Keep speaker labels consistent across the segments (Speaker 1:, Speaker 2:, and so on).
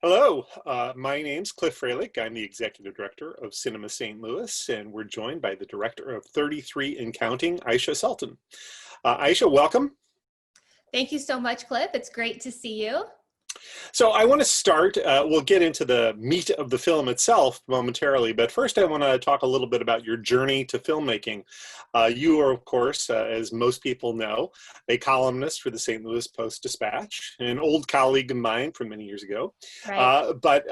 Speaker 1: Hello, my name's Cliff Freilich. I'm the Executive Director of Cinema St. Louis, and we're joined by the Director of 33 and Counting, Aisha Sultan. Aisha, welcome.
Speaker 2: Thank you so much, Cliff. It's great to see you.
Speaker 1: So I want to start, we'll get into the meat of the film itself momentarily, but first I want to talk a little bit about your journey to filmmaking. You are, of course, as most people know, a columnist for the St. Louis Post-Dispatch, an old colleague of mine from many years ago.
Speaker 2: Right.
Speaker 1: But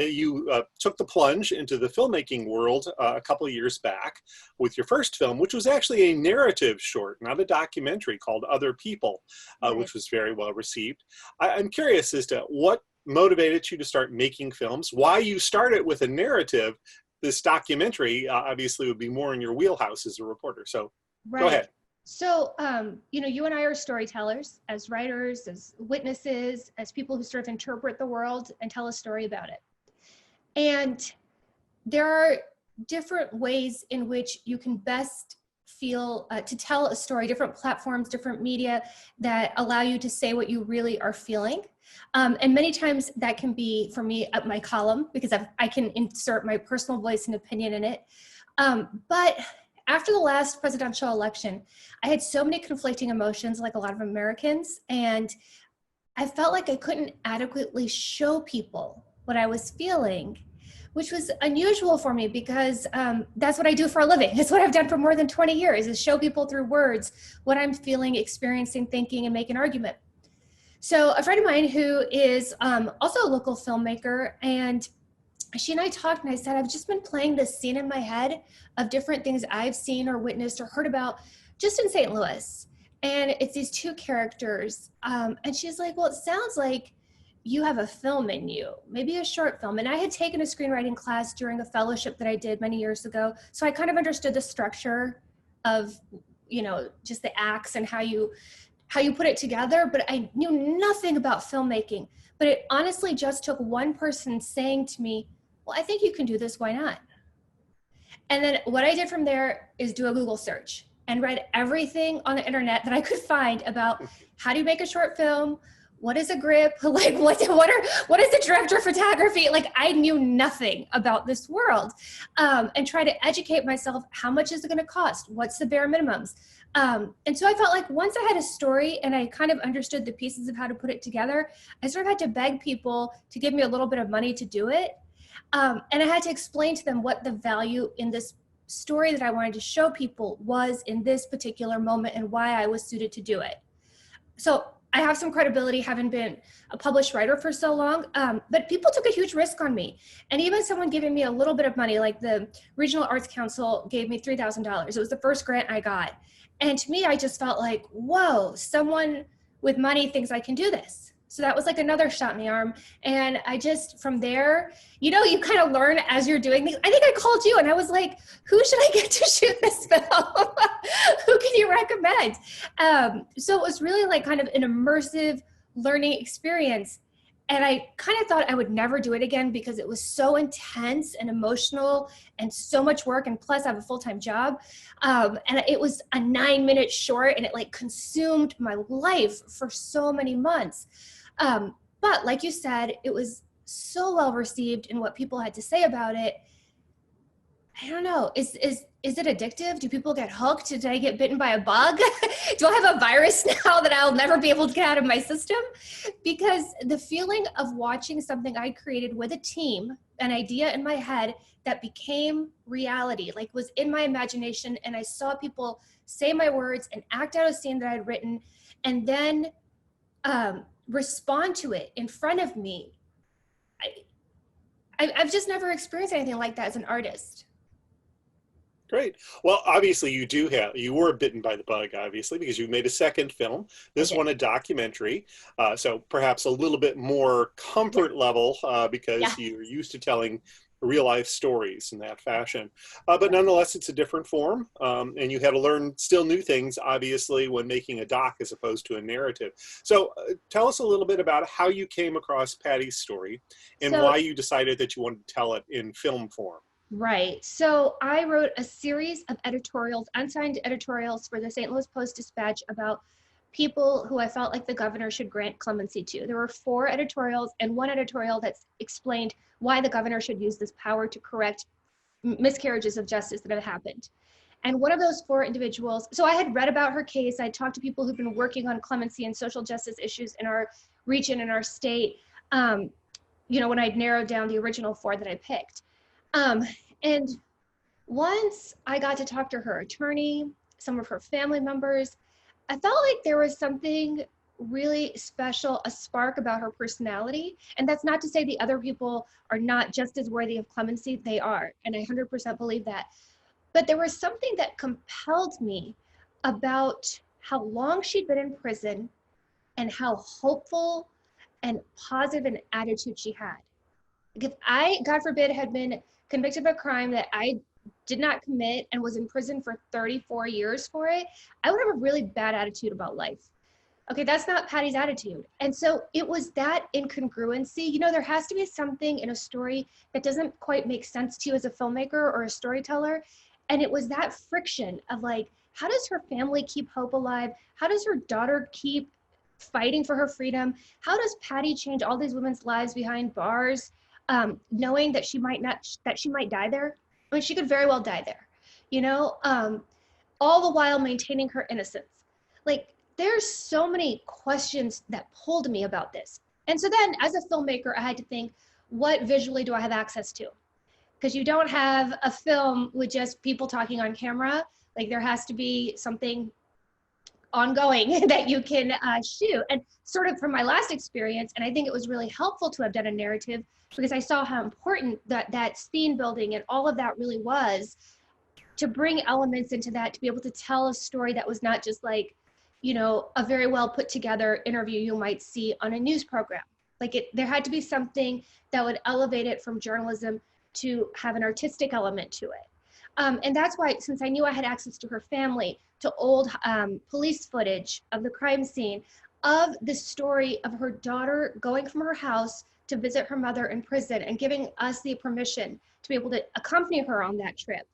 Speaker 1: you took the plunge into the filmmaking world a couple of years back with your first film, which was actually a narrative short, not a documentary, called Other People,
Speaker 2: Right.
Speaker 1: which was very well received. I'm curious as to what motivated you to start making films, why you started with a narrative. This documentary obviously would be more in your wheelhouse as a reporter. So go
Speaker 2: Right.
Speaker 1: ahead.
Speaker 2: So, you and I are storytellers, as writers, as witnesses, as people who sort of interpret the world and tell a story about it. And there are different ways in which you can best feel to tell a story, different platforms, different media that allow you to say what you really are feeling. And many times that can be, for me, my column, because I can insert my personal voice and opinion in it. But after the last presidential election, I had so many conflicting emotions, like a lot of Americans, and I felt like I couldn't adequately show people what I was feeling, which was unusual for me because that's what I do for a living. It's what I've done for more than 20 years, is show people through words what I'm feeling, experiencing, thinking, and make an argument. So a friend of mine who is also a local filmmaker, and she and I talked, and I said, I've just been playing this scene in my head of different things I've seen or witnessed or heard about just in St. Louis. And it's these two characters. And she's like, well, it sounds like you have a film in you, maybe a short film. And I had taken a screenwriting class during a fellowship that I did many years ago. So I kind of understood the structure of, just the acts and how you put it together, but I knew nothing about filmmaking. But it honestly just took one person saying to me, well, I think you can do this, why not? And then what I did from there is do a Google search and read everything on the internet that I could find about how do you make a short film, what is a grip, like what is the director of photography? Like, I knew nothing about this world, and try to educate myself. How much is it going to cost? What's the bare minimums? And so I felt like once I had a story and I kind of understood the pieces of how to put it together, I sort of had to beg people to give me a little bit of money to do it. And I had to explain to them what the value in this story that I wanted to show people was in this particular moment and why I was suited to do it. So I have some credibility, having been a published writer for so long, but people took a huge risk on me. And even someone giving me a little bit of money, like the Regional Arts Council gave me $3,000. It was the first grant I got. And to me, I just felt like, whoa, someone with money thinks I can do this. So that was like another shot in the arm. And I just, from there, you kind of learn as you're doing things. I think I called you and I was like, who should I get to shoot this film? Who can you recommend? So it was really like kind of an immersive learning experience. And I kind of thought I would never do it again because it was so intense and emotional and so much work. And plus I have a full-time job. And it was a 9-minute short and it like consumed my life for so many months. But like you said, it was so well received in what people had to say about it. I don't know. Is it addictive? Do people get hooked? Did I get bitten by a bug? Do I have a virus now that I'll never be able to get out of my system? Because the feeling of watching something I created with a team, an idea in my head that became reality, like was in my imagination, and I saw people say my words and act out a scene that I'd written, and then respond to it in front of me. I've just never experienced anything like that as an artist.
Speaker 1: Great. Well, obviously you were bitten by the bug, obviously, because you made a second film. This one a documentary. So perhaps a little bit more comfort level because you're used to telling real life stories in that fashion. But nonetheless, it's a different form. And you had to learn still new things, obviously, when making a doc as opposed to a narrative. So tell us a little bit about how you came across Patty's story and why you decided that you wanted to tell it in film form.
Speaker 2: Right. So I wrote a series of editorials, unsigned editorials for the St. Louis Post-Dispatch about people who I felt like the governor should grant clemency to. There were 4 editorials and 1 editorial that explained why the governor should use this power to correct miscarriages of justice that have happened. And one of those 4 individuals, so I had read about her case. I talked to people who've been working on clemency and social justice issues in our region, in our state, when I'd narrowed down the original 4 that I picked. And once I got to talk to her attorney, some of her family members, I felt like there was something really special, a spark about her personality. And that's not to say the other people are not just as worthy of clemency. They are, and I 100% believe that. But there was something that compelled me about how long she'd been in prison and how hopeful and positive an attitude she had. If I, God forbid, had been convicted of a crime that I did not commit and was in prison for 34 years for it, I would have a really bad attitude about life. Okay, that's not Patty's attitude. And so it was that incongruency. There has to be something in a story that doesn't quite make sense to you as a filmmaker or a storyteller. And it was that friction of like, how does her family keep hope alive? How does her daughter keep fighting for her freedom? How does Patty change all these women's lives behind bars, knowing that she might die there? I mean, she could very well die there, all the while maintaining her innocence. Like, there's so many questions that pulled me about this. And so then as a filmmaker, I had to think, what visually do I have access to? Because you don't have a film with just people talking on camera. Like, there has to be something ongoing that you can shoot. And sort of from my last experience, and I think it was really helpful to have done a narrative because I saw how important that scene building and all of that really was, to bring elements into that, to be able to tell a story that was not just like, a very well put together interview you might see on a news program. Like, there had to be something that would elevate it from journalism to have an artistic element to it. And that's why, since I knew I had access to her family, to old police footage of the crime scene, of the story of her daughter going from her house to visit her mother in prison and giving us the permission to be able to accompany her on that trip.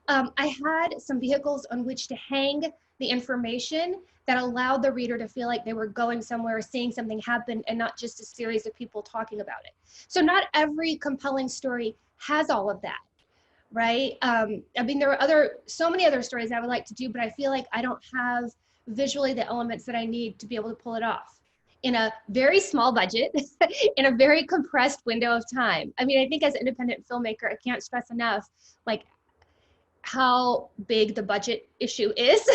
Speaker 2: I had some vehicles on which to hang the information that allowed the reader to feel like they were going somewhere, seeing something happen, and not just a series of people talking about it. So not every compelling story has all of that, right? I mean, there are so many other stories I would like to do, but I feel like I don't have visually the elements that I need to be able to pull it off in a very small budget, in a very compressed window of time. I mean, I think as an independent filmmaker, I can't stress enough, like, how big the budget issue is.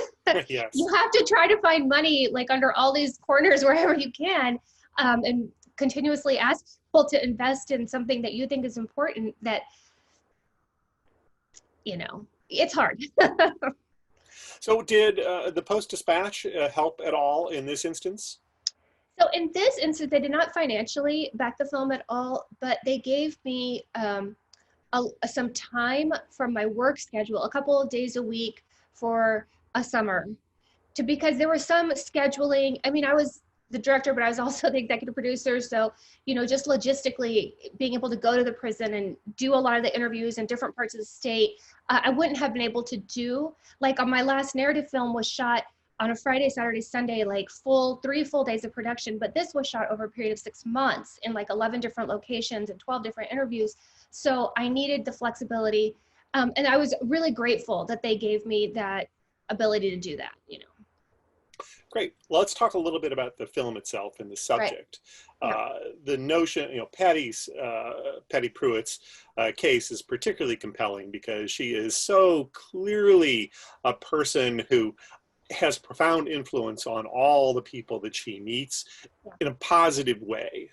Speaker 1: Yes.
Speaker 2: You have to try to find money like under all these corners wherever you can, and continuously ask people to invest in something that you think is important. That, it's hard.
Speaker 1: So did the Post-Dispatch help at all in this instance?
Speaker 2: So in this instance, they did not financially back the film at all, but they gave me some time from my work schedule, a couple of days a week for a summer, because there was some scheduling. I mean, I was the director, but I was also the executive producer. So, just logistically being able to go to the prison and do a lot of the interviews in different parts of the state, I wouldn't have been able to do. Like, on my last narrative film was shot on a Friday, Saturday, Sunday, like 3 full days of production. But this was shot over a period of 6 months in like 11 different locations and 12 different interviews. So I needed the flexibility. And I was really grateful that they gave me that ability to do that,
Speaker 1: Great. Well, let's talk a little bit about the film itself and the subject.
Speaker 2: Right. Yeah.
Speaker 1: The notion, Patty Pruitt's case is particularly compelling because she is so clearly a person who has profound influence on all the people that she meets in a positive way.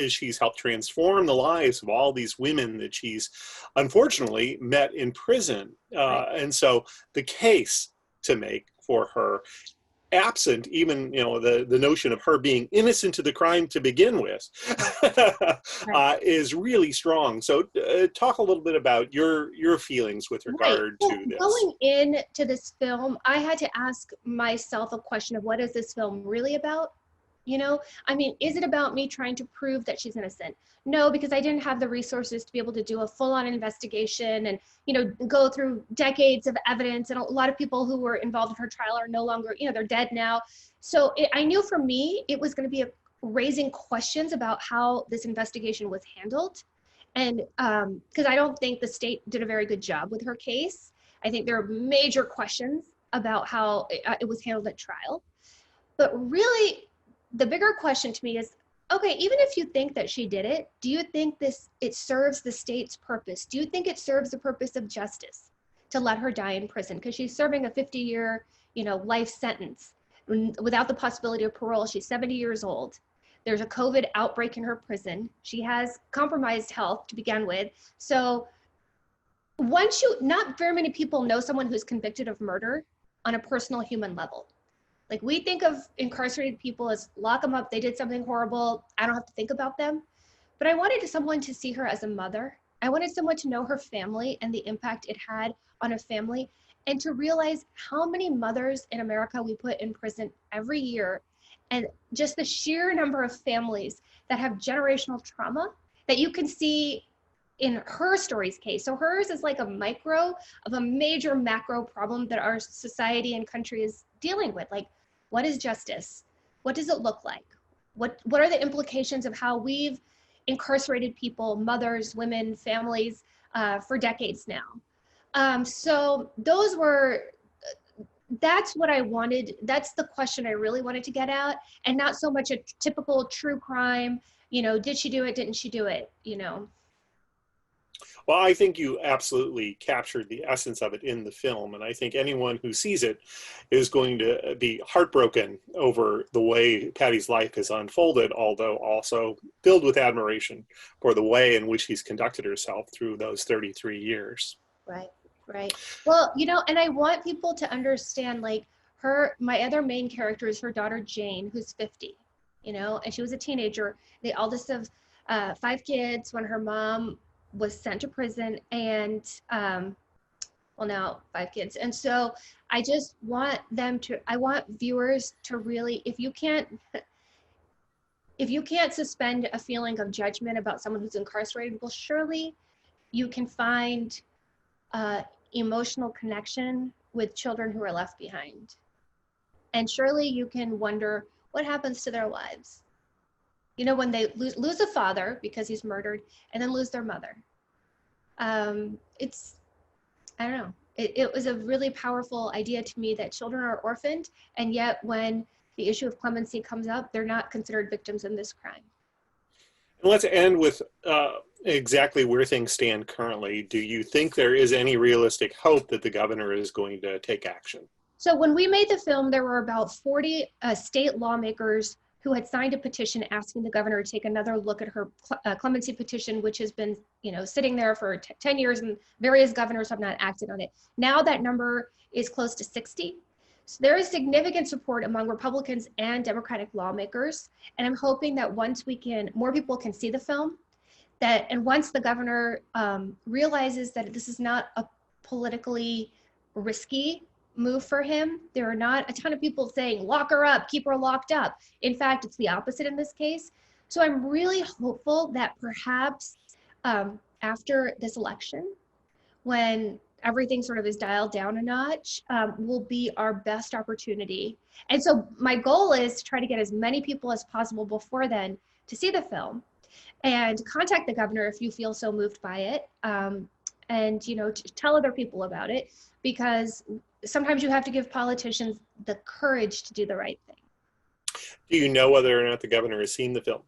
Speaker 1: She's helped transform the lives of all these women that she's unfortunately met in prison. And so the case to make for her, absent even the notion of her being innocent of the crime to begin with, is really strong. So talk a little bit about your feelings with regard to this.
Speaker 2: Going into this film, I had to ask myself a question of, what is this film really about? I mean, is it about me trying to prove that she's innocent? No, because I didn't have the resources to be able to do a full-on investigation and, go through decades of evidence. And a lot of people who were involved in her trial are no longer, they're dead now. I knew for me, it was going to be raising questions about how this investigation was handled. And because I don't think the state did a very good job with her case. I think there are major questions about how it was handled at trial. But really, the bigger question to me is, okay, even if you think that she did it, do you think it serves the state's purpose? Do you think it serves the purpose of justice to let her die in prison? Because she's serving a 50-year, life sentence without the possibility of parole. She's 70 years old. There's a COVID outbreak in her prison. She has compromised health to begin with. So not very many people know someone who's convicted of murder on a personal human level. Like, we think of incarcerated people as lock them up, they did something horrible, I don't have to think about them. But I wanted someone to see her as a mother. I wanted someone to know her family and the impact it had on a family, and to realize how many mothers in America we put in prison every year, and just the sheer number of families that have generational trauma that you can see in her story's case. So hers is like a micro of a major macro problem that our society and country is dealing with. Like, what is justice? What does it look like? What are the implications of how we've incarcerated people, mothers, women, families, for decades now? So that's what I wanted. That's the question I really wanted to get at, and not so much a typical true crime, did she do it? Didn't she do it?
Speaker 1: Well, I think you absolutely captured the essence of it in the film, and I think anyone who sees it is going to be heartbroken over the way Patty's life has unfolded, although also filled with admiration for the way in which she's conducted herself through those 33 years.
Speaker 2: Right. Well, and I want people to understand, like, my other main character is her daughter, Jane, who's 50, and she was a teenager, the eldest of 5 kids when her mom was sent to prison, and now 5 kids. And so I just want I want viewers to really, if you can't suspend a feeling of judgment about someone who's incarcerated, well, surely you can find emotional connection with children who are left behind. And surely you can wonder what happens to their lives. When they lose a father because he's murdered, and then lose their mother. I don't know. It was a really powerful idea to me that children are orphaned, and yet when the issue of clemency comes up, they're not considered victims in this crime.
Speaker 1: And let's end with exactly where things stand currently. Do you think there is any realistic hope that the governor is going to take action?
Speaker 2: So when we made the film, there were about 40 state lawmakers who had signed a petition asking the governor to take another look at her clemency petition, which has been, sitting there for 10 years, and various governors have not acted on it. Now that number is close to 60. So there is significant support among Republicans and Democratic lawmakers. And I'm hoping that once more people can see the film, and once the governor realizes that this is not a politically risky move for him. There are not a ton of people saying, lock her up, keep her locked up. In fact, it's the opposite in this case. So I'm really hopeful that perhaps after this election, when everything sort of is dialed down a notch, will be our best opportunity. And so my goal is to try to get as many people as possible before then to see the film, and contact the governor if you feel so moved by it, and to tell other people about it, because sometimes you have to give politicians the courage to do the right thing.
Speaker 1: Do you know whether or not the governor has seen the film?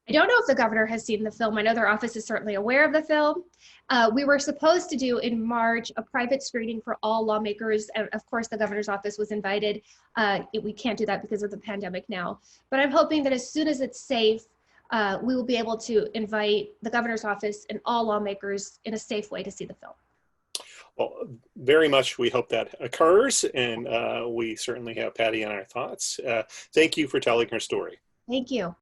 Speaker 2: I don't know if the governor has seen the film. I know their office is certainly aware of the film. We were supposed to do in March a private screening for all lawmakers, and of course the governor's office was invited. We can't do that because of the pandemic now, but I'm hoping that as soon as it's safe, we will be able to invite the governor's office and all lawmakers in a safe way to see the film.
Speaker 1: Well, very much we hope that occurs, and we certainly have Patty in our thoughts. Thank you for telling her story.
Speaker 2: Thank you.